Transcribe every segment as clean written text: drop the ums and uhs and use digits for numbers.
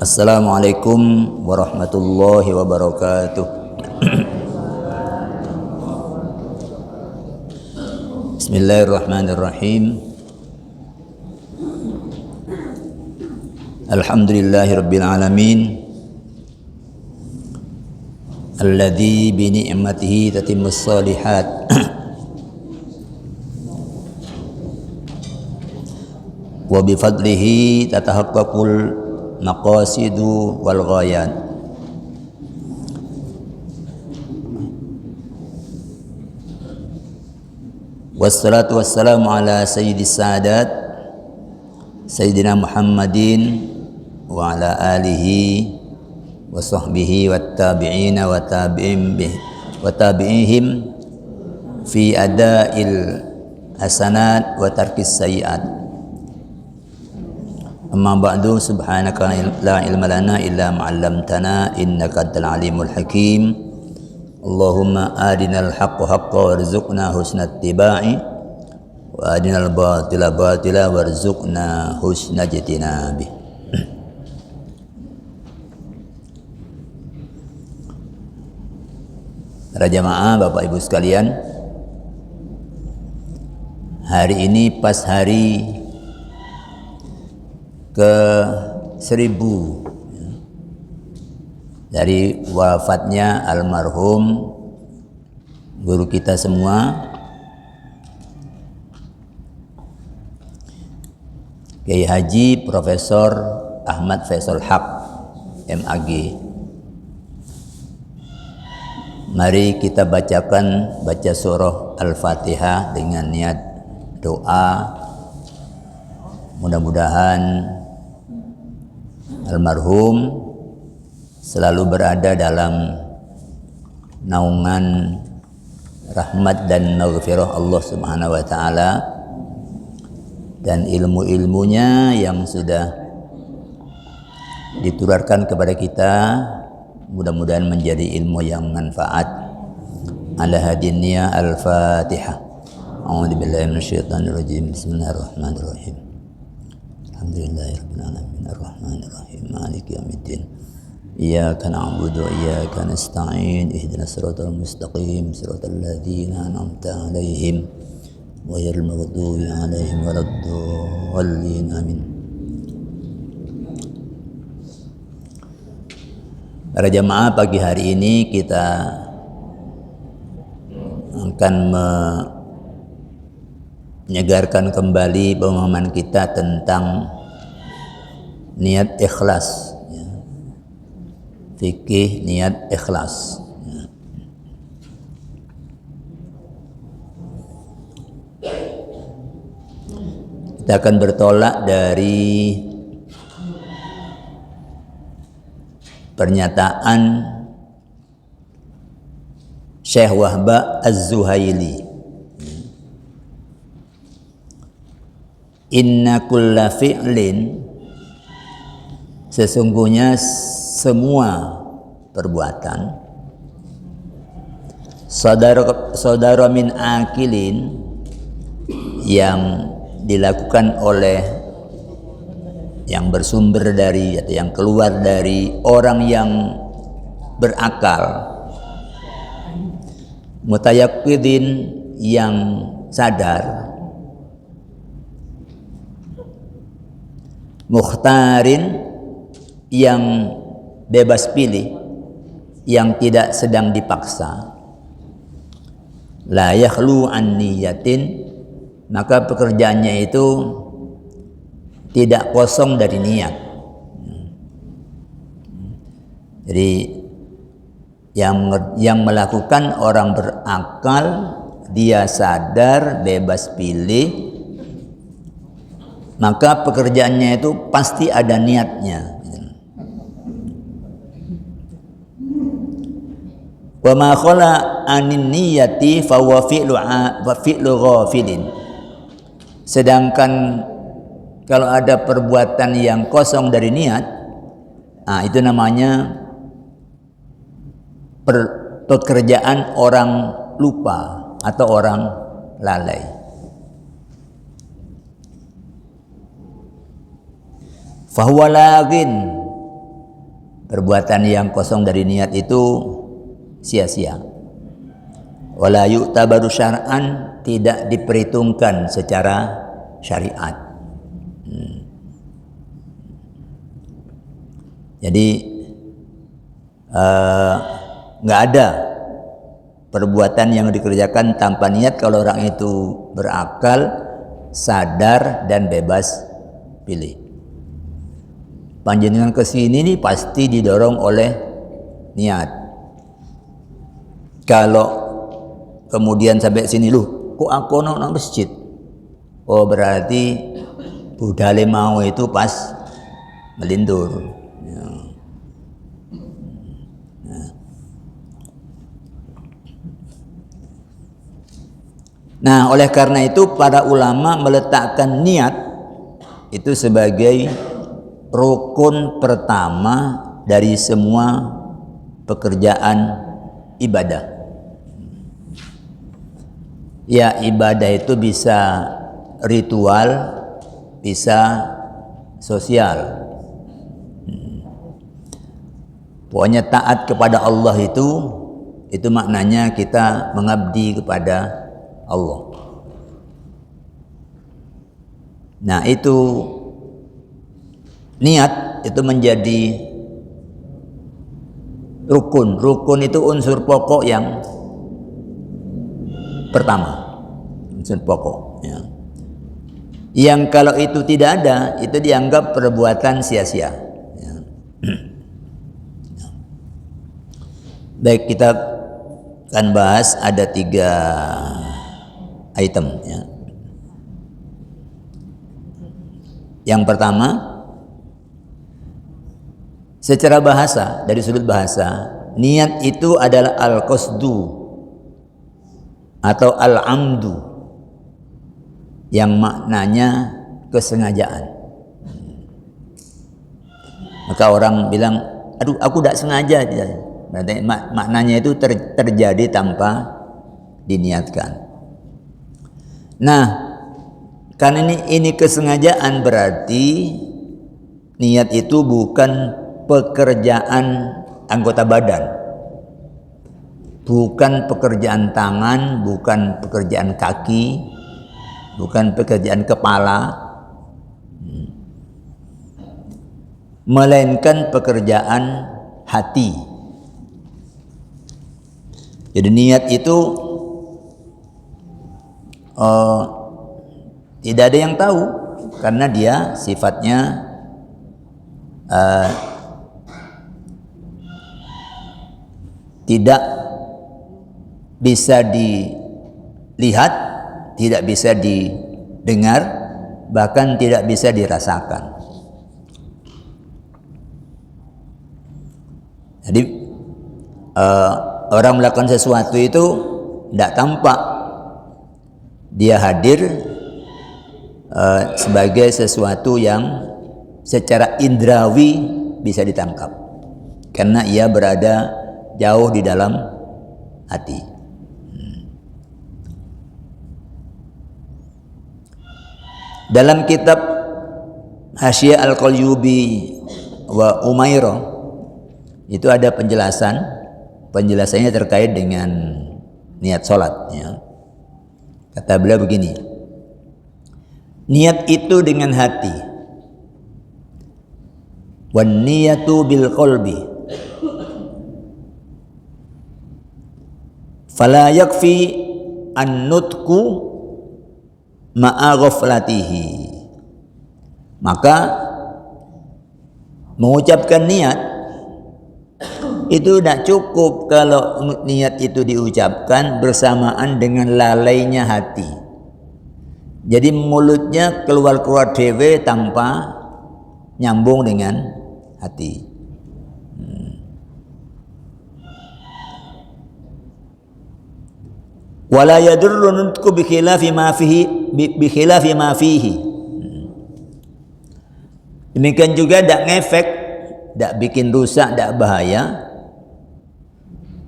Assalamualaikum warahmatullahi wabarakatuh. Bismillahirrahmanirrahim. Alhamdulillahirabbil alamin. Alladzi bi ni'matihi tatimmus shalihat. Wa bi fadlihi tatahaqqaqul maqasidu wal ghayat. Wassalatu wassalamu ala sayyidis sadat Sayyidina Muhammadin wa ala alihi wa sahbihi wat tabi'ina wa tabi'ihim fi ada'il hasanat wa tarkis sayyi'at. Amma ba'du, subhanaka la ilma lana illa ma 'allamtana innaka antal alimul hakim. Allahumma arinal haqqa haqqan warzuqna husna ittiba'i wa arinal batila batila warzuqna husna ijtinabi. Para jamaah, Bapak Ibu sekalian, hari ini pas hari ke-1000 dari wafatnya almarhum guru kita semua, Kiai Haji Profesor Ahmad Faisal Haq MAG. Mari kita baca surah Al-Fatihah dengan niat doa. Mudah-mudahan almarhum selalu berada dalam naungan rahmat dan maghfirah Allah Subhanahu wa taala, dan ilmu-ilmunya yang sudah diturunkan kepada kita mudah-mudahan menjadi ilmu yang manfaat. Ala hadinnya Al-Fatihah. A'udzu billahi minasyaitonir rajim. Bismillahirrahmanirrahim. Alhamdulillahirabbil alamin arrahmanir rahim maliki yaumiddin. Iyyaka na'budu wa iyyaka nasta'in ihdinas siratal mustaqim siratal ladzina an'amta 'alaihim ghairil maghdubi 'alaihim waladdallin amin. Para jamaah, pagi hari ini kita akan menyegarkan kembali pemahaman kita tentang niat ikhlas, ya. Fikih niat ikhlas, ya. Kita akan bertolak dari pernyataan Syekh Wahbah Az-Zuhaili. Inna kulla fi'lin, sesungguhnya semua perbuatan, saudara min akilin, yang dilakukan oleh, yang bersumber dari atau yang keluar dari orang yang berakal, mutayaqqidin, yang sadar, mukhtarin, yang bebas pilih, yang tidak sedang dipaksa, la yakhlu an niyatin, maka pekerjaannya itu tidak kosong dari niat. Jadi yang melakukan orang berakal, dia sadar, bebas pilih, maka pekerjaannya itu pasti ada niatnya. Wa ma khala anin niyati fa huwa fi'lu ghafilin. Sedangkan kalau ada perbuatan yang kosong dari niat, itu namanya pekerjaan orang lupa atau orang lalai. Fahuwa lagin, perbuatan yang kosong dari niat itu sia-sia. Wala yu'tabaru syar'an, tidak diperhitungkan secara syariat. Jadi nggak ada perbuatan yang dikerjakan tanpa niat kalau orang itu berakal, sadar dan bebas pilih. Panjenengan kesini nih pasti didorong oleh niat. Kalau kemudian sampai sini, kok aku nang masjid? Oh, berarti budale mau itu pas melindur. Ya. Nah, oleh karena itu para ulama meletakkan niat itu sebagai rukun pertama dari semua pekerjaan ibadah. Ya, ibadah itu bisa ritual, bisa sosial. Pokoknya taat kepada Allah itu maknanya kita mengabdi kepada Allah. Nah, itu niat itu menjadi rukun. Rukun itu unsur pokok yang pertama, unsur pokok. Ya. Yang kalau itu tidak ada, itu dianggap perbuatan sia-sia. Ya. Baik, kita akan bahas ada 3 item. Ya. Yang pertama, secara bahasa, dari sudut bahasa, niat itu adalah al-qasdu atau al-amdu, yang maknanya kesengajaan. Maka orang bilang, aduh aku tidak sengaja. Berarti maknanya itu terjadi tanpa diniatkan. Nah, karena ini kesengajaan, berarti niat itu bukan pekerjaan anggota badan, bukan pekerjaan tangan, bukan pekerjaan kaki, bukan pekerjaan kepala, melainkan pekerjaan hati. Jadi niat itu tidak ada yang tahu, karena dia sifatnya tidak bisa dilihat, tidak bisa didengar, bahkan tidak bisa dirasakan. Jadi orang melakukan sesuatu itu tidak tampak, dia hadir sebagai sesuatu yang secara indrawi bisa ditangkap, karena ia berada jauh di dalam hati. Dalam kitab Hasyiah Al-Qalyubi wa Umairah itu ada penjelasannya terkait dengan niat sholat. Ya. Kata beliau begini, niat itu dengan hati, wan niyatu bil qalbi, fala yakfi an-nutqu ma'a ghaflatihi. Maka mengucapkan niat itu tidak cukup kalau niat itu diucapkan bersamaan dengan lalainya hati. Jadi mulutnya keluar dewe tanpa nyambung dengan hati. Wala yadurru nutqu bi khilafi ma fihi. Demikian juga tidak ngefek, tidak bikin rusak, tidak bahaya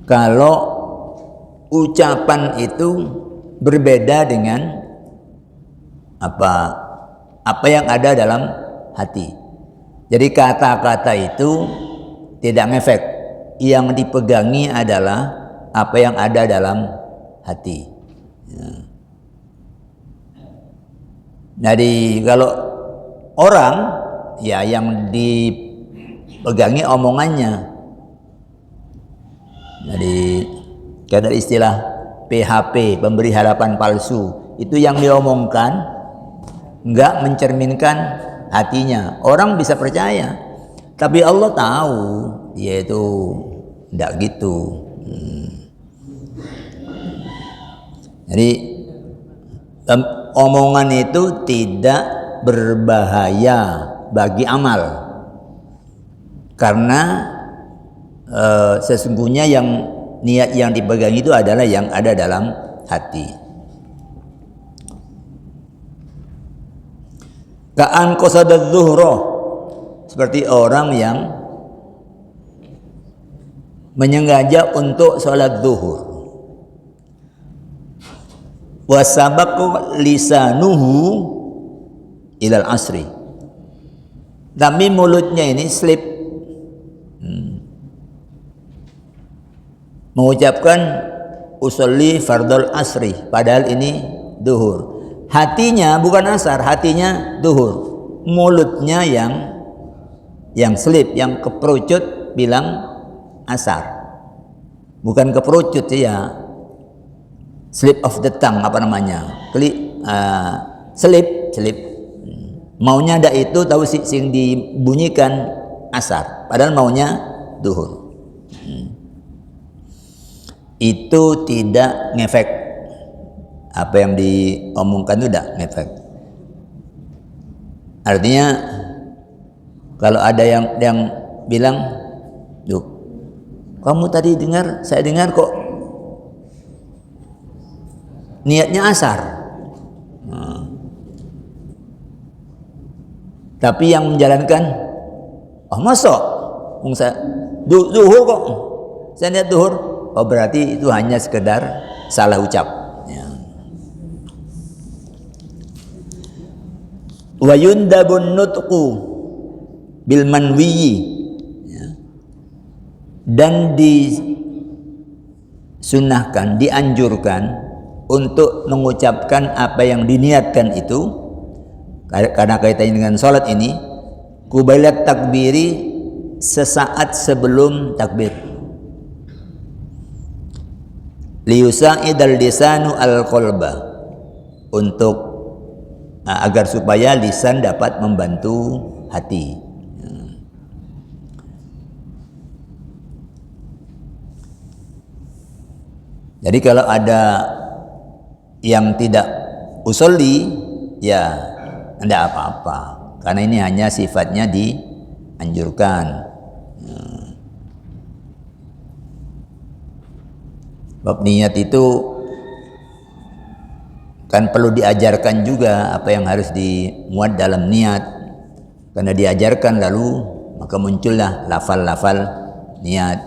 kalau ucapan itu berbeda dengan apa yang ada dalam hati. Jadi kata-kata itu tidak ngefek. Yang dipegangi adalah apa yang ada dalam hati. Jadi kalau orang ya yang dipegangi omongannya. Jadi ada istilah PHP, pemberi harapan palsu. Itu yang diomongkan enggak mencerminkan hatinya. Orang bisa percaya, tapi Allah tahu dia itu enggak gitu. Jadi omongan itu tidak berbahaya bagi amal, karena sesungguhnya yang niat yang dipegang itu adalah yang ada dalam hati. Ka'an qasadadz zuhra, seperti orang yang menyengaja untuk sholat zuhur. Wa sabaqa lisanuhu ilal asri, tapi mulutnya ini slip mengucapkan usolli fardul asri, padahal ini zuhur. Hatinya bukan asar, hatinya zuhur. Mulutnya yang slip, yang keperucut bilang asar. Bukan keperucut ya, slip of the tongue slip. Maunya ada itu, tahu sing dibunyikan asar, padahal maunya zuhur. Itu tidak ngefek. Apa yang diomongkan itu tidak ngefek. Artinya kalau ada yang bilang, "Duh, kamu tadi saya dengar kok niatnya asar." Tapi yang menjalankan, masa? Zuhur kok. Saya niat zuhur. Oh, berarti itu hanya sekedar salah ucap. Wa yundabun nutqu bil manwiyi, dan disunahkan, dianjurkan untuk mengucapkan apa yang diniatkan itu, karena kaitannya dengan salat ini, qubailat takbiri, sesaat sebelum takbir, liyusa'idal lisanu al qalba, untuk agar supaya lisan dapat membantu hati. Jadi kalau ada yang tidak usolli, ya tidak apa-apa, karena ini hanya sifatnya dianjurkan. Bab niat itu kan perlu diajarkan juga apa yang harus dimuat dalam niat. Karena diajarkan lalu maka muncullah lafal-lafal niat,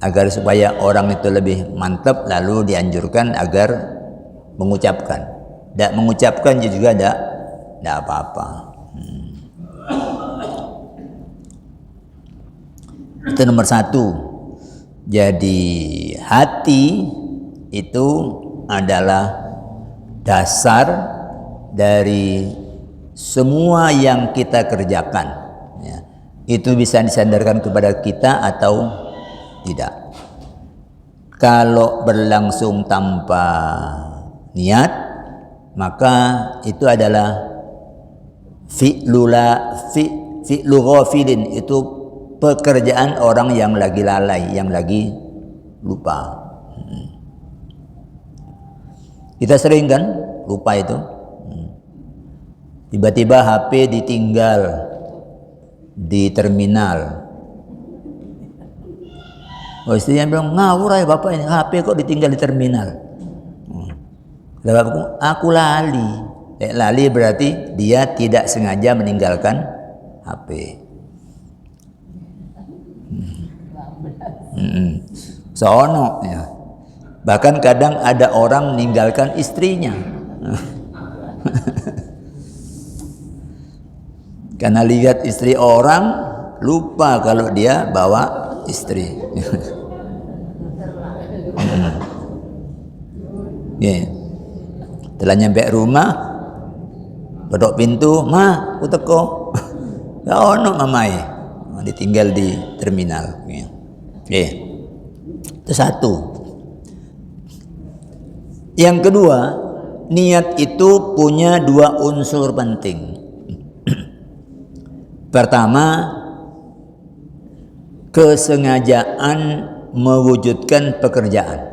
agar supaya orang itu lebih mantap, lalu dianjurkan agar mengucapkan. Tidak mengucapkan juga tidak apa-apa. Itu nomor satu. Jadi hati itu adalah dasar dari semua yang kita kerjakan, ya. Itu bisa disandarkan kepada kita atau tidak. Kalau berlangsung tanpa niat, maka itu adalah fi'lu ghafilin, itu pekerjaan orang yang lagi lalai, yang lagi lupa. Kita sering kan lupa itu. Tiba-tiba HP ditinggal di terminal. Oh, istrinya bilang, ngawur ya bapak, ini HP kok ditinggal di terminal. Aku lali. Lali berarti dia tidak sengaja meninggalkan HP. Sono ya. Bahkan kadang ada orang meninggalkan istrinya. Karena lihat istri orang, lupa kalau dia bawa istri. Yeah. Setelah nyampe rumah, bedok pintu, aku teko. Gak ono mamai, ditinggal di terminal. Yeah. Itu satu. Yang kedua, niat itu punya dua unsur penting. Pertama, kesengajaan mewujudkan pekerjaan.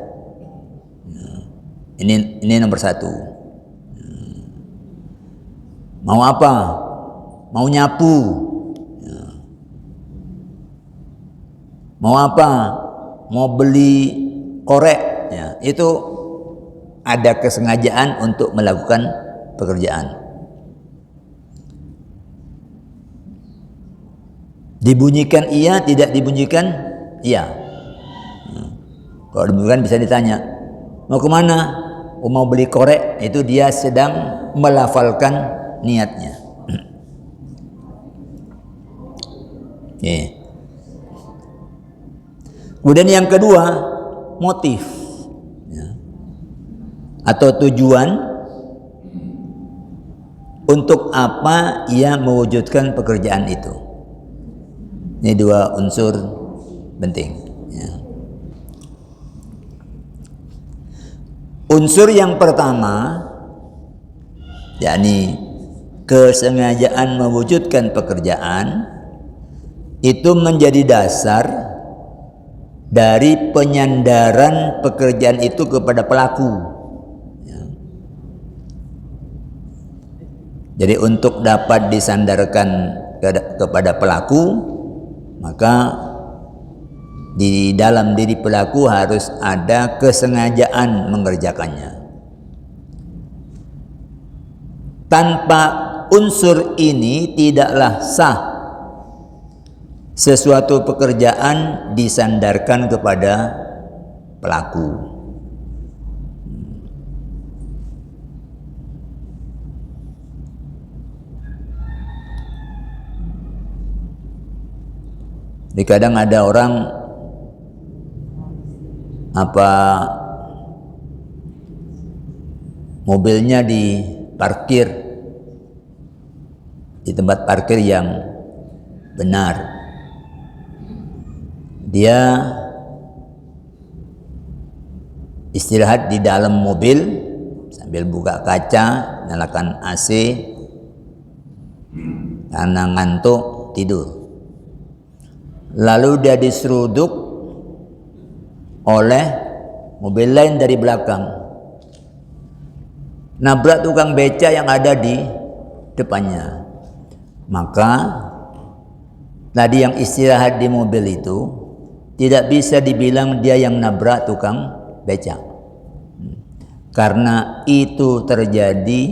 Ini nomor satu. Mau apa? Mau nyapu. Mau apa? Mau beli korek. Ya, itu ada kesengajaan untuk melakukan pekerjaan. Dibunyikan iya, tidak dibunyikan iya. Kalau dibunyikan bisa ditanya, mau kemana? Mau beli korek, itu dia sedang melafalkan niatnya. Kemudian yang kedua, motif atau tujuan untuk apa ia mewujudkan pekerjaan itu. Ini dua unsur penting. Unsur yang pertama, yakni kesengajaan mewujudkan pekerjaan, itu menjadi dasar dari penyandaran pekerjaan itu kepada pelaku. Jadi untuk dapat disandarkan kepada pelaku, maka di dalam diri pelaku harus ada kesengajaan mengerjakannya. Tanpa unsur ini tidaklah sah sesuatu pekerjaan disandarkan kepada pelaku. Jadi kadang ada orang mobilnya diparkir di tempat parkir yang benar. Dia istirahat di dalam mobil sambil buka kaca, nyalakan AC, karena ngantuk tidur. Lalu dia diseruduk oleh mobil lain dari belakang, nabrak tukang beca yang ada di depannya. Maka tadi yang istirahat di mobil itu tidak bisa dibilang dia yang nabrak tukang beca, karena itu terjadi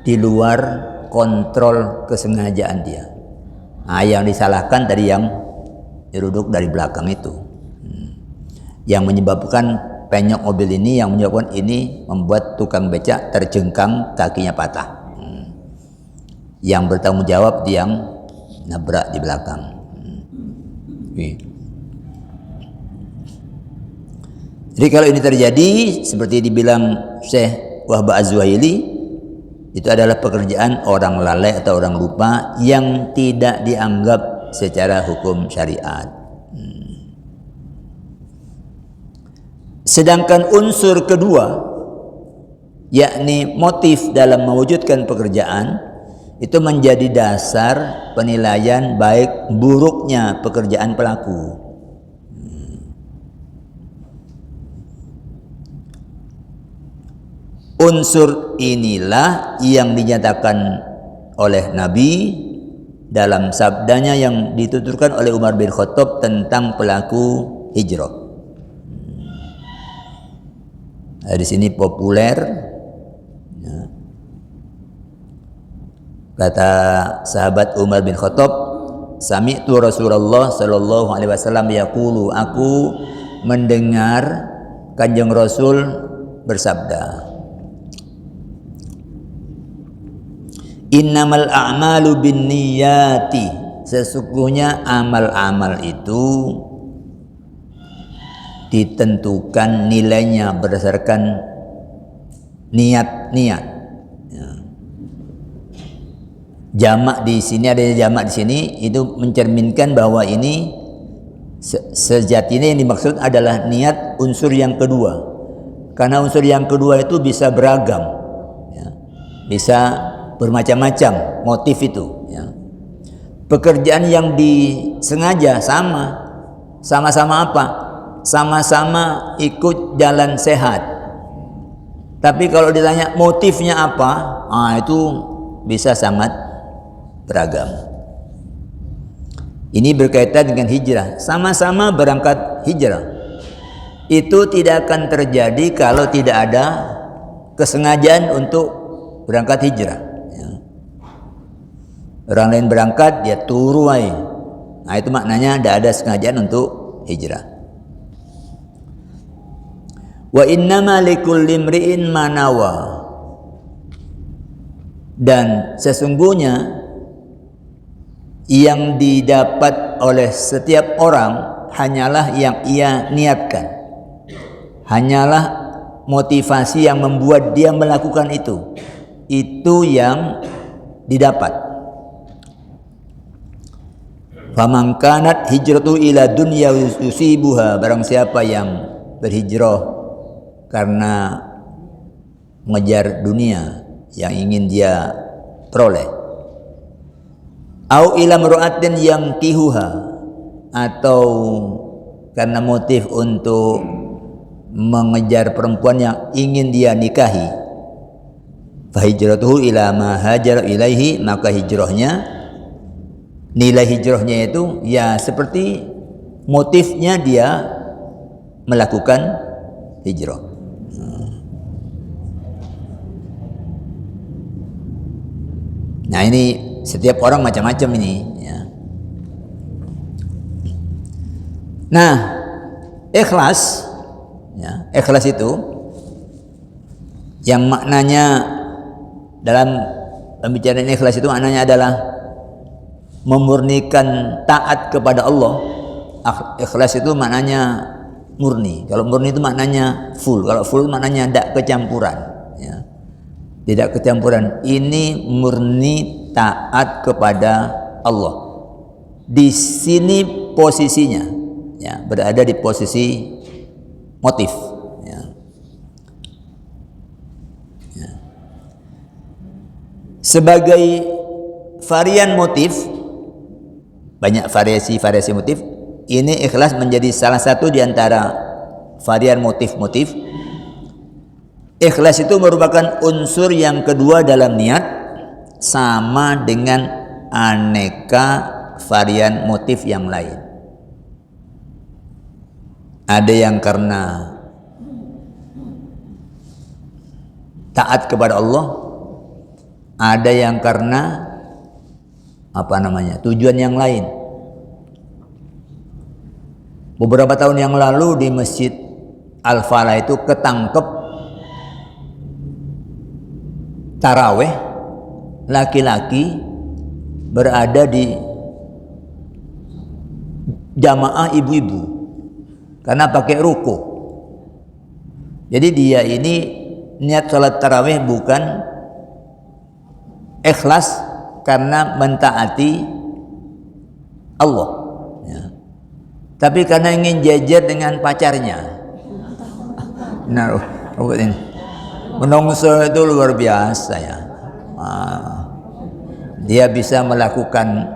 di luar kontrol kesengajaan dia. Yang disalahkan tadi yang diruduk dari belakang itu, yang menyebabkan penyok mobil ini, yang menyebabkan ini membuat tukang becak terjengkang, kakinya patah. Yang bertanggung jawab dia yang nabrak di belakang. Jadi kalau ini terjadi seperti dibilang Syekh Wahb Az-Zuhaili, itu adalah pekerjaan orang lalai atau orang lupa yang tidak dianggap secara hukum syariat. Sedangkan unsur kedua, yakni motif dalam mewujudkan pekerjaan, itu menjadi dasar penilaian baik buruknya pekerjaan pelaku. Unsur inilah yang dinyatakan oleh Nabi dalam sabdanya yang dituturkan oleh Umar bin Khattab tentang pelaku hijrah. Di sini populer Ya. Kata sahabat Umar bin Khattab, sami'tu Rasulullah sallallahu alaihi wasallam yaqulu, aku mendengar Kanjeng Rasul bersabda, innamal a'malu binniyati, sesungguhnya amal-amal itu ditentukan nilainya berdasarkan niat-niat. Ya. Jamak di sini, ada jamak di sini, itu mencerminkan bahwa ini sejatinya yang dimaksud adalah niat unsur yang kedua. Karena unsur yang kedua itu bisa beragam, ya. Bisa bermacam-macam motif itu. Ya. Pekerjaan yang disengaja sama-sama apa? Sama-sama ikut jalan sehat. Tapi kalau ditanya motifnya apa, itu bisa sangat beragam. Ini berkaitan dengan hijrah. Sama-sama berangkat hijrah. Itu tidak akan terjadi kalau tidak ada kesengajaan untuk berangkat hijrah. Ya. Orang lain berangkat, dia turu aja. Nah, itu maknanya tidak ada sengajaan untuk hijrah. Wa innama likulli imri'in ma nawa, dan sesungguhnya yang didapat oleh setiap orang hanyalah yang ia niatkan, hanyalah motivasi yang membuat dia melakukan itu yang didapat. Faman kanat hijratu ila dunya yusibuha, barang siapa yang berhijrah karena mengejar dunia yang ingin dia peroleh, au ila mar'atin yang kihuha, atau karena motif untuk mengejar perempuan yang ingin dia nikahi, fa hijratuhu ila ma hajara ilaihi, maka hijrahnya, nilai hijrahnya itu ya seperti motifnya dia melakukan hijrah. Nah, ini setiap orang macam-macam ini, ya. Nah, ikhlas, ya, ikhlas itu yang maknanya dalam pembicaraan ikhlas itu maknanya adalah memurnikan taat kepada Allah. Ikhlas itu maknanya murni. Kalau murni itu maknanya full. Kalau full maknanya tidak kecampuran, ya. Tidak kecampuran. Ini murni taat kepada Allah. Di sini posisinya, ya, berada di posisi motif. Ya. Ya. Sebagai varian motif, banyak variasi motif. Ini ikhlas menjadi salah satu di antara varian motif-motif. Ikhlas itu merupakan unsur yang kedua dalam niat, sama dengan aneka varian motif yang lain. Ada yang karena taat kepada Allah, ada yang karena tujuan yang lain. Beberapa tahun yang lalu di Masjid Al-Falah itu ketangkep taraweh laki-laki berada di jamaah ibu-ibu karena pakai ruku. Jadi dia ini niat salat taraweh bukan ikhlas karena mentaati Allah, ya. Tapi karena ingin jajar dengan pacarnya. Nah, ini menungso itu luar biasa, ya. Dia bisa melakukan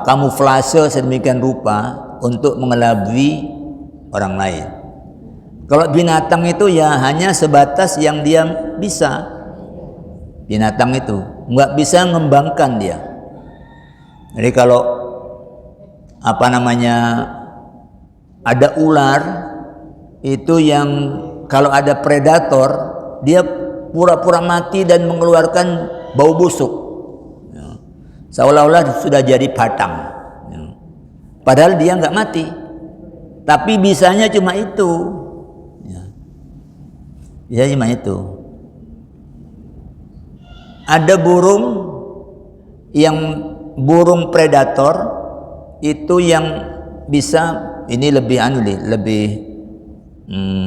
kamuflase sedemikian rupa untuk mengelabui orang lain. Kalau binatang itu ya hanya sebatas yang dia bisa. Binatang itu nggak bisa mengembangkan dia. Jadi kalau ada ular itu yang kalau ada predator dia pura-pura mati dan mengeluarkan bau busuk, ya. Seolah-olah sudah jadi batang, ya. Padahal dia nggak mati, tapi bisanya cuma itu, ya. Bisa cuma itu. Ada burung predator itu yang bisa, ini lebih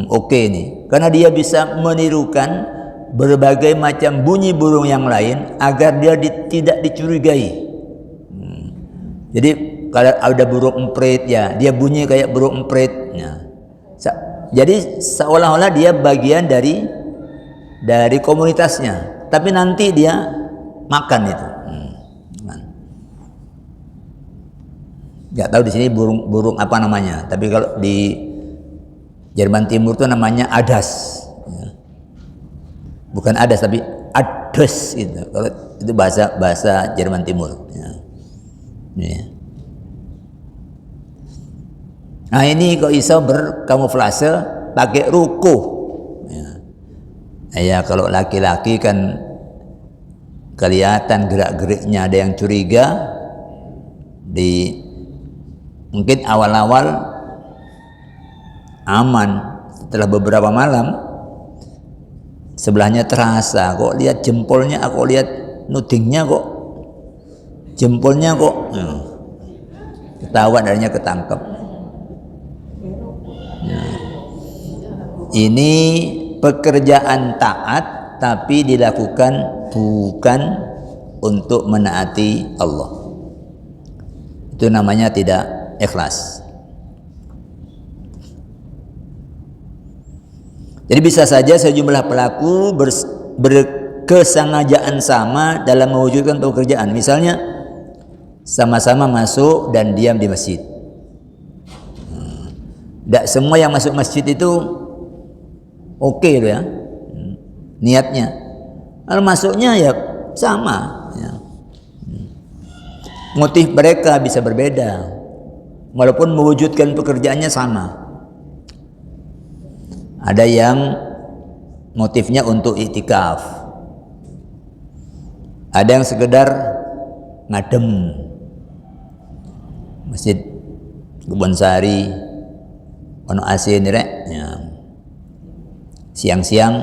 oke nih, karena dia bisa menirukan berbagai macam bunyi burung yang lain agar dia tidak dicurigai. Jadi kalau ada burung emprit, ya dia bunyi kayak burung emprit, ya. Jadi seolah-olah dia bagian dari komunitasnya, tapi nanti dia makan itu. Nggak tahu di sini burung apa namanya, tapi kalau di Jerman Timur itu namanya adas, ya. Bukan adas tapi ades itu. Kalau itu bahasa Jerman Timur, ya. Ya. Nah ini kok iso berkamuflase pakai rukuh, ya. Ya kalau laki-laki kan kelihatan gerak-geriknya, ada yang curiga. Mungkin awal-awal aman, setelah beberapa malam sebelahnya terasa, kok lihat jempolnya, aku lihat nudingnya kok jempolnya kok, ketahuan, adanya ketangkep. Ini pekerjaan taat tapi dilakukan bukan untuk menaati Allah. Itu namanya tidak ikhlas. Jadi bisa saja sejumlah pelaku berkesengajaan sama dalam mewujudkan pekerjaan. Misalnya sama-sama masuk dan diam di masjid. Tidak semua yang masuk masjid itu oke, ya, niatnya. Kalau masuknya ya sama, ya. Motif mereka bisa berbeda, walaupun mewujudkan pekerjaannya sama. Ada yang motifnya untuk iktikaf, ada yang sekedar ngadem. Masjid Kebonsari ono AC ini rek, ya. Siang-siang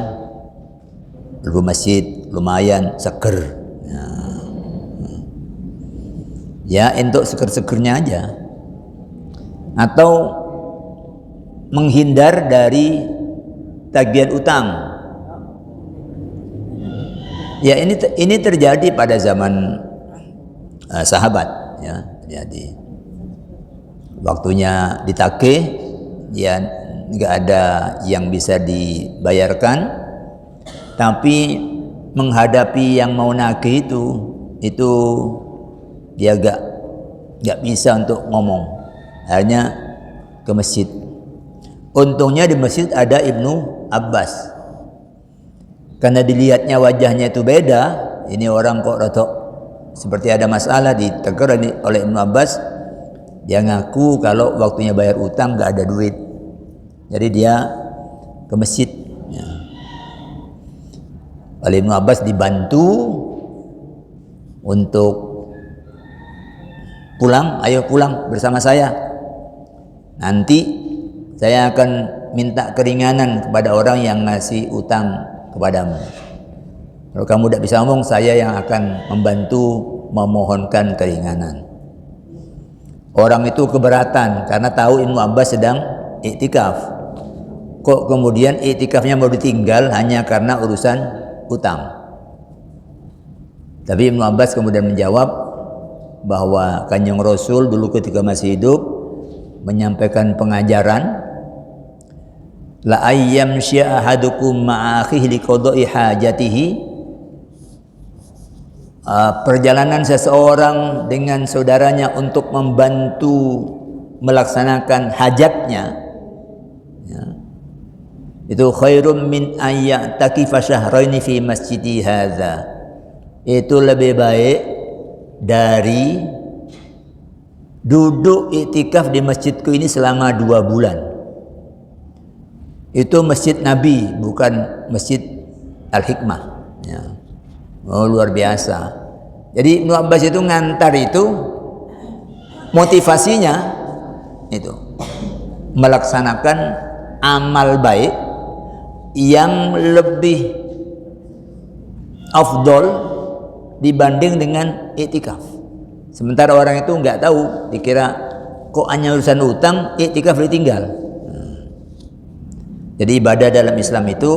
lu masjid lumayan seger, ya untuk seger-segernya aja, atau menghindar dari tagihan utang. Ya ini terjadi pada zaman sahabat, ya, terjadi. Waktunya ditagih, ya nggak ada yang bisa dibayarkan, tapi menghadapi yang mau nagih itu dia nggak bisa untuk ngomong, hanya ke masjid. Untungnya di masjid ada Ibnu Abbas, karena dilihatnya wajahnya itu beda, ini orang kok rotok seperti ada masalah, ditegur oleh Ibnu Abbas. Dia ngaku kalau waktunya bayar utang nggak ada duit, jadi dia ke masjid, ya. Oleh Ibnu Abbas dibantu untuk pulang, ayo pulang bersama saya, nanti saya akan minta keringanan kepada orang yang ngasih utang kepadamu. Kalau kamu tidak bisa ngomong, saya yang akan membantu memohonkan keringanan. Orang itu keberatan karena tahu Ibnu Abbas sedang iktikaf. Kok kemudian iktikafnya mau ditinggal hanya karena urusan utang? Tapi Ibnu Abbas kemudian menjawab bahwa Kanjeng Rasul dulu ketika masih hidup menyampaikan pengajaran, la ayyam syahadukum ma'akhihi liqada'i hajatihi. Perjalanan seseorang dengan saudaranya untuk membantu melaksanakan hajatnya, ya, itu khairum min ayyatakifa syahraini fi masjidi hadza. Itu lebih baik dari duduk iktikaf di masjidku ini selama 2 bulan. Itu masjid Nabi, bukan masjid Al-Hikmah. Ya. Oh, luar biasa. Jadi Ibnu Abbas itu ngantar itu motivasinya itu melaksanakan amal baik yang lebih afdol dibanding dengan iktikaf. Sementara orang itu nggak tahu, dikira kok hanya urusan utang, iktikaf ditinggal. Jadi ibadah dalam Islam itu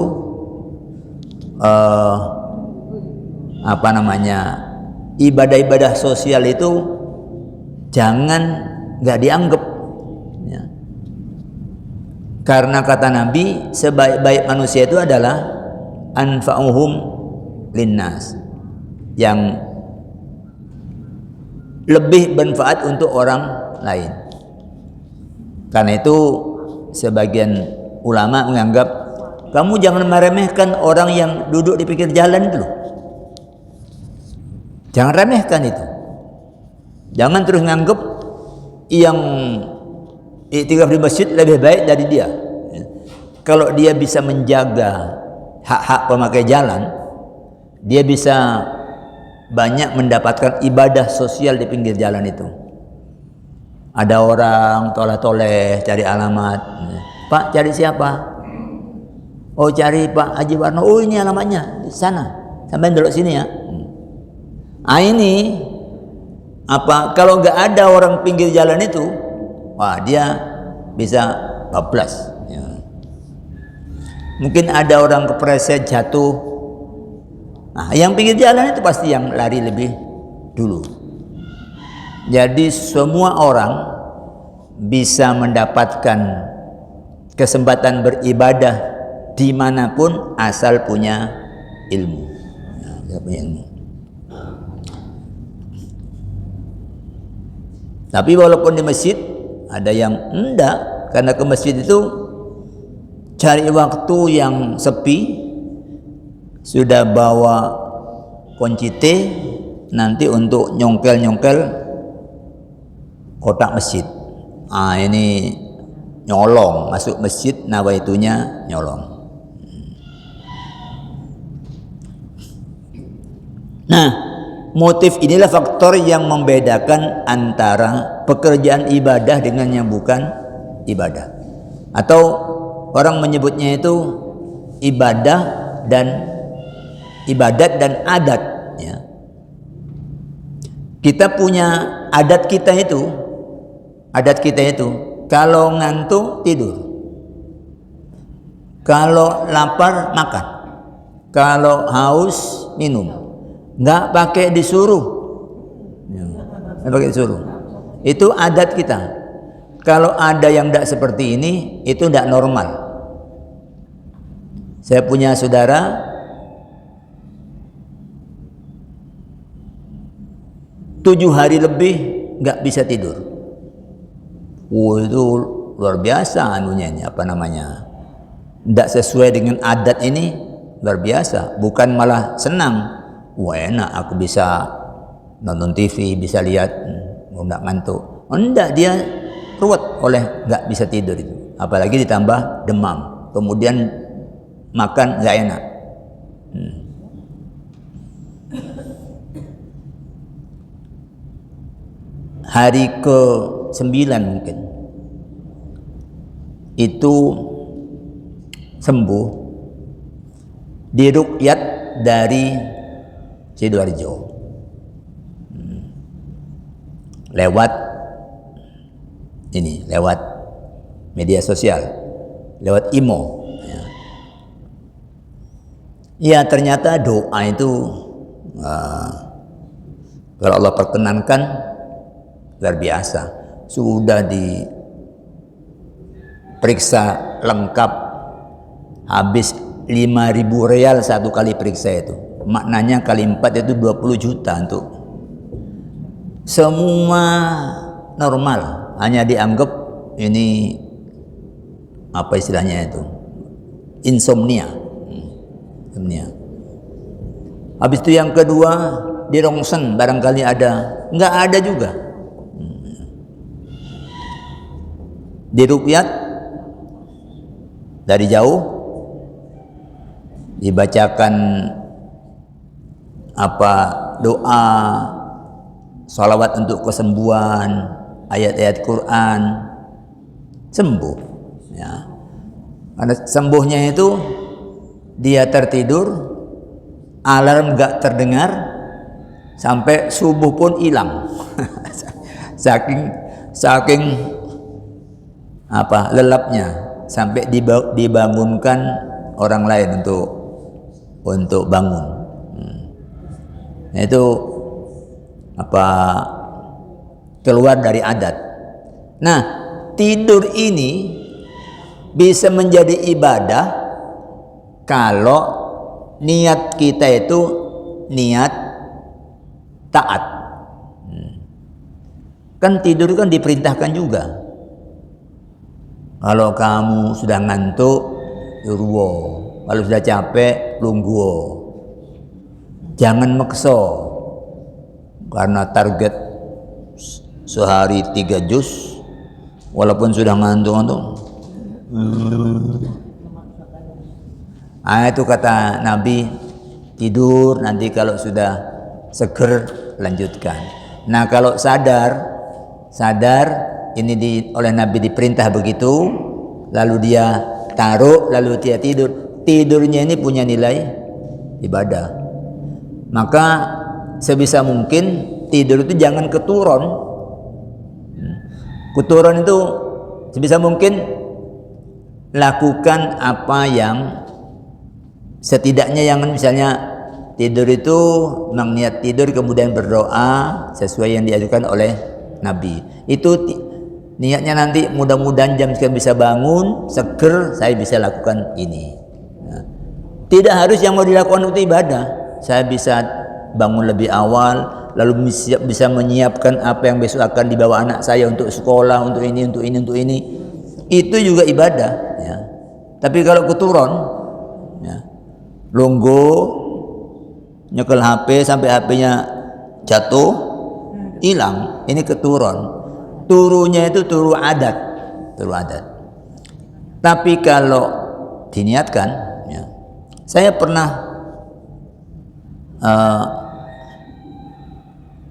ibadah-ibadah sosial itu jangan nggak dianggap, ya. Karena kata Nabi, sebaik-baik manusia itu adalah anfa'uhum linnas, yang lebih bermanfaat untuk orang lain. Karena itu sebagian ulama menganggap kamu jangan meremehkan orang yang duduk di pinggir jalan itu loh. Jangan remehkan itu. Jangan terus menganggap yang iktikaf di masjid lebih baik dari dia. Kalau dia bisa menjaga hak-hak pemakai jalan, dia bisa banyak mendapatkan ibadah sosial di pinggir jalan itu. Ada orang toleh-toleh cari alamat, Pak cari siapa? Oh cari Pak Haji Warno. Oh ini alamatnya di sana, sampai duduk sini ya. Ini apa? Kalau nggak ada orang pinggir jalan itu, wah dia bisa bablas. Ya. Mungkin ada orang kepleset jatuh. Nah, yang pinggir jalan itu pasti yang lari lebih dulu. Jadi semua orang bisa mendapatkan kesempatan beribadah dimanapun asal punya ilmu. Ya, punya ilmu. Tapi walaupun di masjid ada yang enggak, karena ke masjid itu cari waktu yang sepi, sudah bawa kunci T nanti untuk nyongkel kotak masjid. Ini nyolong masuk masjid, nawaitunya nyolong. Nah, motif inilah faktor yang membedakan antara pekerjaan ibadah dengan yang bukan ibadah. Atau orang menyebutnya itu ibadat dan adat, ya. Kita punya adat kita itu kalau ngantuk tidur, kalau lapar makan, kalau haus minum, nggak pakai disuruh, nggak pakai disuruh. Itu adat kita. Kalau ada yang tidak seperti ini, itu tidak normal. Saya punya saudara 7 hari lebih nggak bisa tidur. Itu luar biasa anunya ini, apa namanya? Tidak sesuai dengan adat ini, luar biasa. Bukan malah senang. Wah enak, aku bisa nonton TV, bisa lihat, nggak ngantuk. Enggak, dia ruwet oleh nggak bisa tidur itu. Apalagi ditambah demam, kemudian makan nggak enak. Hari ke-9 mungkin itu sembuh, diruqyat dari Sidoarjo lewat media sosial, lewat IMO. Ya ternyata doa itu kalau Allah perkenankan luar biasa. Sudah diperiksa lengkap, habis 5.000 real satu kali periksa itu. Maknanya kali 4 itu 20 juta untuk semua normal, hanya dianggap ini apa istilahnya itu, insomnia. Habis itu yang kedua di rongsen, barangkali ada, nggak ada juga. Diruqyat dari jauh, dibacakan doa, salawat untuk kesembuhan, ayat-ayat Quran, sembuh. Ya. Karena sembuhnya itu dia tertidur, alarm gak terdengar, sampai subuh pun hilang. saking lelapnya, sampai dibangunkan orang lain untuk bangun. Nah, itu keluar dari adat. Nah, tidur ini bisa menjadi ibadah kalau niat kita itu niat taat. Kan tidur kan diperintahkan juga. Kalau kamu sudah ngantuk, yurwo. Kalau sudah capek, lungguo. Jangan makso. Karena target sehari 3 juz, walaupun sudah ngantuk-ngantuk. Itu kata Nabi, tidur, nanti kalau sudah seger lanjutkan. Nah, kalau sadar ini oleh Nabi diperintah begitu, lalu dia taruh, lalu dia tidur. Tidurnya ini punya nilai ibadah. Maka sebisa mungkin tidur itu jangan keturun. Keturun itu sebisa mungkin lakukan apa yang setidaknya, yang misalnya tidur itu memang niat tidur kemudian berdoa sesuai yang diajukan oleh Nabi. Itu niatnya nanti mudah-mudahan jam sekian bisa bangun, seger, saya bisa lakukan ini. Nah, tidak harus yang mau dilakukan itu ibadah. Saya bisa bangun lebih awal, lalu bisa menyiapkan apa yang besok akan dibawa anak saya untuk sekolah, untuk ini. Itu juga ibadah. Ya. Tapi kalau keturun, ya, lunggu, nyekel HP sampai HP-nya jatuh, hilang, ini keturun. Turunya itu turu adat. Tapi kalau diniatkan, ya, saya pernah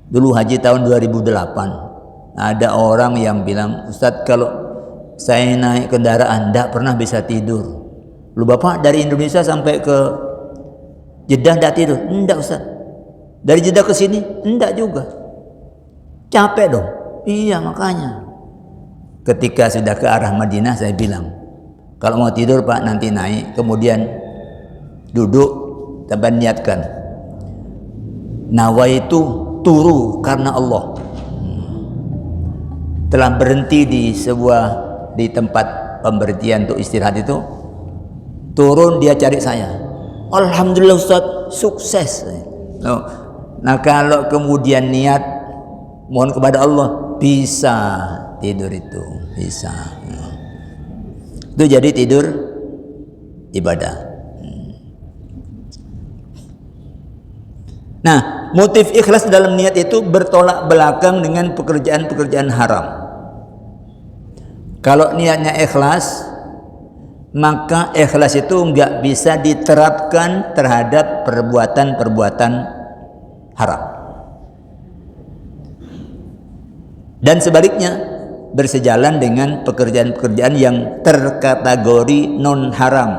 dulu haji tahun 2008, ada orang yang bilang, Ustadz, kalau saya naik kendaraan tidak pernah bisa tidur. Lu Bapak dari Indonesia sampai ke Jeddah tidak tidur? Enggak Ustadz. Dari Jeddah ke sini? Enggak juga. Capek dong. Iya, makanya ketika sudah ke arah Madinah saya bilang, kalau mau tidur Pak nanti naik, kemudian duduk, tambah niatkan, nawaitu turu karena Allah. Telah berhenti di tempat pemberhentian untuk istirahat itu, turun dia cari saya. Alhamdulillah Ustaz, sukses. Nah, kalau kemudian niat mohon kepada Allah, bisa tidur itu, bisa. Itu jadi tidur ibadah. Nah, motif ikhlas dalam niat itu bertolak belakang dengan pekerjaan-pekerjaan haram. Kalau niatnya ikhlas, maka ikhlas itu nggak bisa diterapkan terhadap perbuatan-perbuatan haram. Dan sebaliknya, bersejalan dengan pekerjaan-pekerjaan yang terkategori non haram.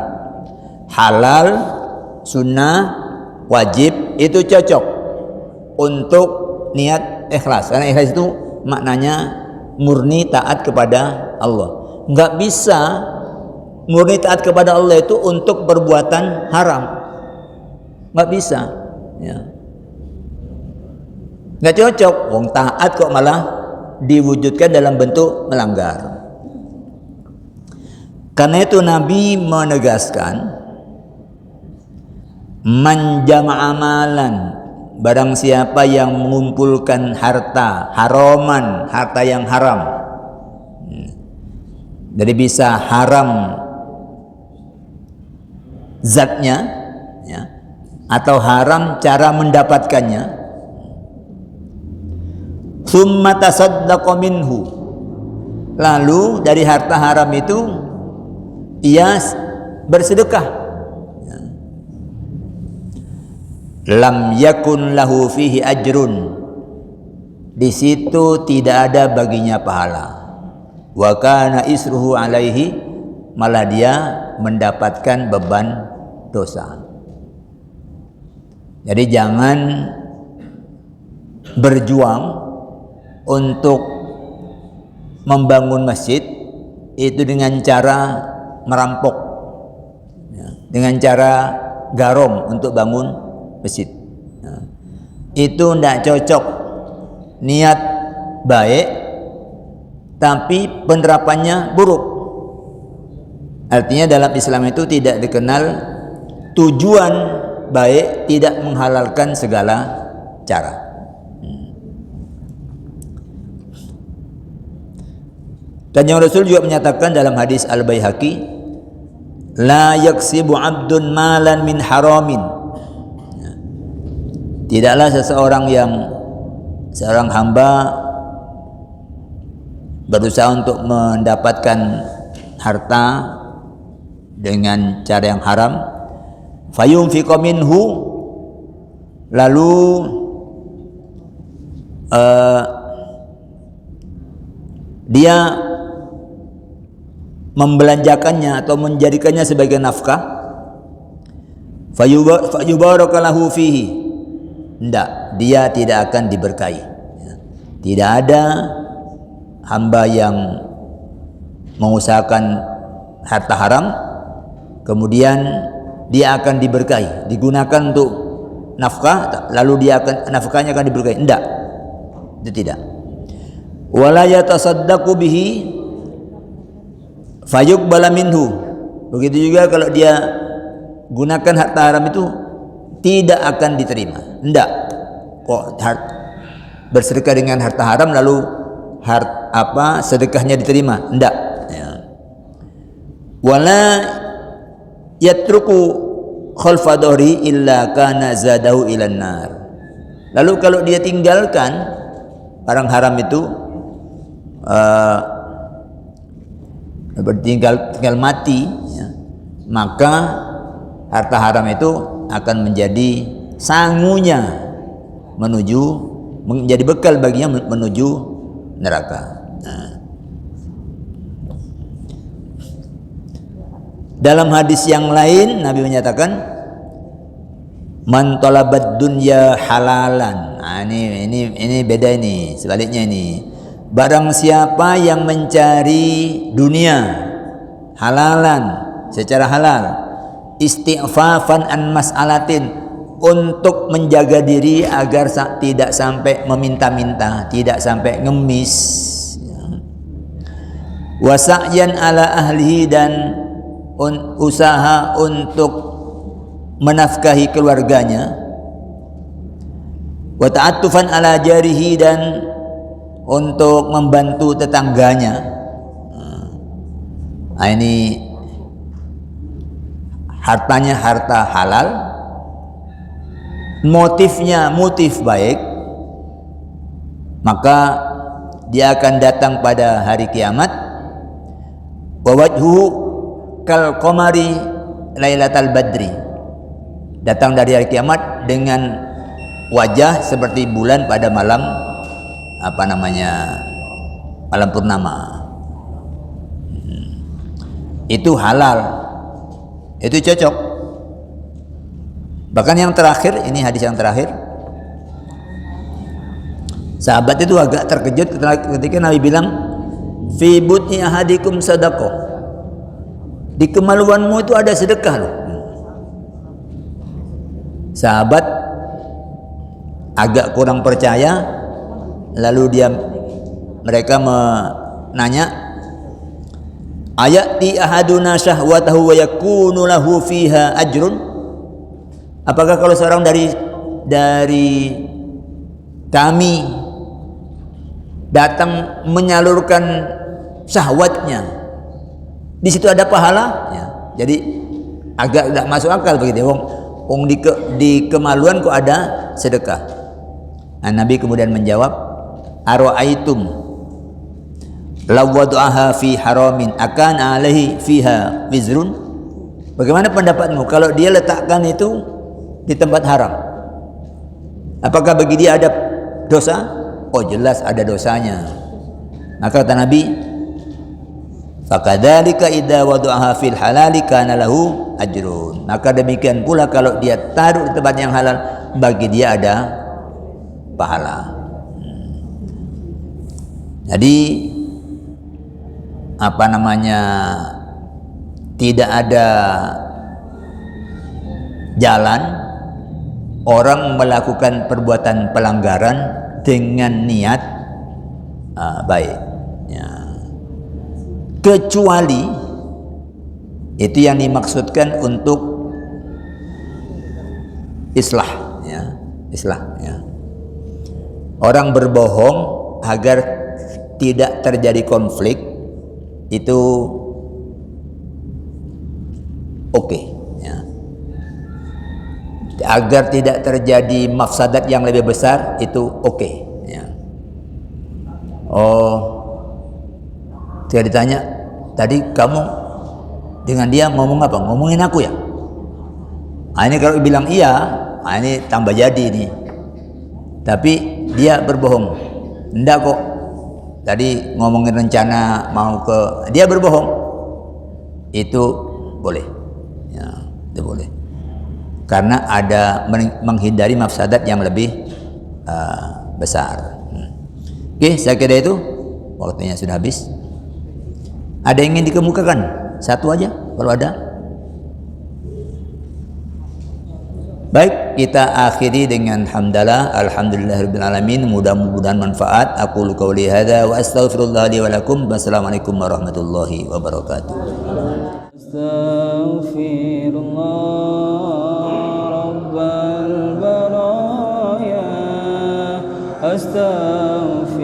Halal, sunnah, wajib itu cocok untuk niat ikhlas, karena ikhlas itu maknanya murni taat kepada Allah. Nggak bisa murni taat kepada Allah itu untuk perbuatan haram, nggak bisa, ya. Nggak cocok. Wong taat kok malah diwujudkan dalam bentuk melanggar. Karena itu Nabi menegaskan, man jama'a amalan, barang siapa yang mengumpulkan harta haraman, harta yang haram. Jadi bisa haram zatnya, ya, atau haram cara mendapatkannya. Tsumma tasaddaqa minhu, lalu dari harta haram itu ia bersedekah. lam yakun lahu fihi ajrun, di situ tidak ada baginya pahala. Wa kana isruhu alaihi, malah dia mendapatkan beban dosa. Jadi jangan berjuang untuk membangun masjid itu dengan cara merampok, dengan cara garong untuk bangun masjid. Itu tidak cocok. Niat baik tapi penerapannya buruk. Artinya dalam Islam itu tidak dikenal tujuan baik tidak menghalalkan segala cara. Dan yang Rasul juga menyatakan dalam hadis Al-Baihaqi, la yaksibu abdun malan min haramin. Tidaklah seorang hamba berusaha untuk mendapatkan harta dengan cara yang haram, fayunfiqu minhu, lalu dia membelanjakannya atau menjadikannya sebagai nafkah, fayubaraka lahu fihi, dia tidak akan diberkahi. Tidak ada hamba yang mengusahakan harta haram kemudian dia akan diberkahi, digunakan untuk nafkah lalu nafkahnya akan diberkahi. Itu tidak. Wala yatasaddaqu bihi fayuqbala minhu. Begitu juga kalau dia gunakan harta haram itu tidak akan diterima. Kok bersedekah dengan harta haram lalu sedekahnya diterima? Wala yatruku khalfa dhahri illa kana zadahu ilan nar. Lalu kalau dia tinggalkan barang haram itu tinggal mati, maka harta haram itu akan menjadi sangunya menjadi bekal baginya menuju neraka. Dalam hadis yang lain Nabi menyatakan, man talabad dunya halalan. Ini beda ini, sebaliknya ini. Barang siapa yang mencari dunia halalan, secara halal, istighfafan an mas'alatin, untuk menjaga diri agar tidak sampai meminta-minta, tidak sampai ngemis, wasa'yan ala ahlihi, dan usaha untuk menafkahi keluarganya, wa ta'attufan ala jarihi, dan untuk membantu tetangganya. Ini hartanya harta halal, motifnya motif baik, maka dia akan datang pada hari kiamat, wa wajhuhu kal qamari lailatal badri, datang dari hari kiamat dengan wajah seperti bulan pada malam malam purnama. Itu halal, itu cocok. Bahkan yang terakhir, ini hadis yang terakhir, sahabat itu agak terkejut ketika Nabi bilang, fi butni ahadikum sadaqah, di kemaluanmu itu ada sedekah loh. Sahabat agak kurang percaya, lalu mereka menanya, ayati ahaduna syahwatahu wa yakunu lahu fiha ajrun, apakah kalau seorang dari kami datang menyalurkan syahwatnya, di situ ada pahala? Jadi agak tidak masuk akal begitu. Wong di kemaluan kok ada sedekah. Nabi kemudian menjawab, ara'aitum law wada'aha fi haramin akan alaihi fiha wizrun. Bagaimana pendapatmu kalau dia letakkan itu di tempat haram? Apakah bagi dia ada dosa? Oh jelas ada dosanya. Maka kata Nabi, fakadzalika idza wada'aha fil halali kana lahu ajrun. Maka demikian pula kalau dia taruh di tempat yang halal, bagi dia ada pahala. Jadi apa namanya, tidak ada jalan orang melakukan perbuatan pelanggaran dengan niat baik ya. Kecuali itu yang dimaksudkan untuk islah ya, islah ya. Orang berbohong agar tidak terjadi konflik itu oke ya. Agar tidak terjadi mafsadat yang lebih besar itu oke ya. Oh, dia ditanya, tadi kamu dengan dia ngomong apa? Ngomongin aku ya? Nah, ini kalau bilang iya, nah ini tambah jadi nih. Tapi dia berbohong. Enggak kok. Tadi ngomongin rencana mau ke, dia berbohong. Itu boleh. Ya, itu boleh. Karena ada menghindari mafsadat yang lebih besar. Oke, saya kira itu waktunya sudah habis. Ada yang ingin dikemukakan? Satu aja kalau ada. Baik, kita akhiri dengan hamdalah, alhamdulillahirabbil alamin. Mudah-mudahan manfaat. Aqulu qouli hadza wa astaghfirullah li wa lakum. Wassalamualaikum warahmatullahi wabarakatuh. Astaghfirullah rabbal baraya, astaghfirullah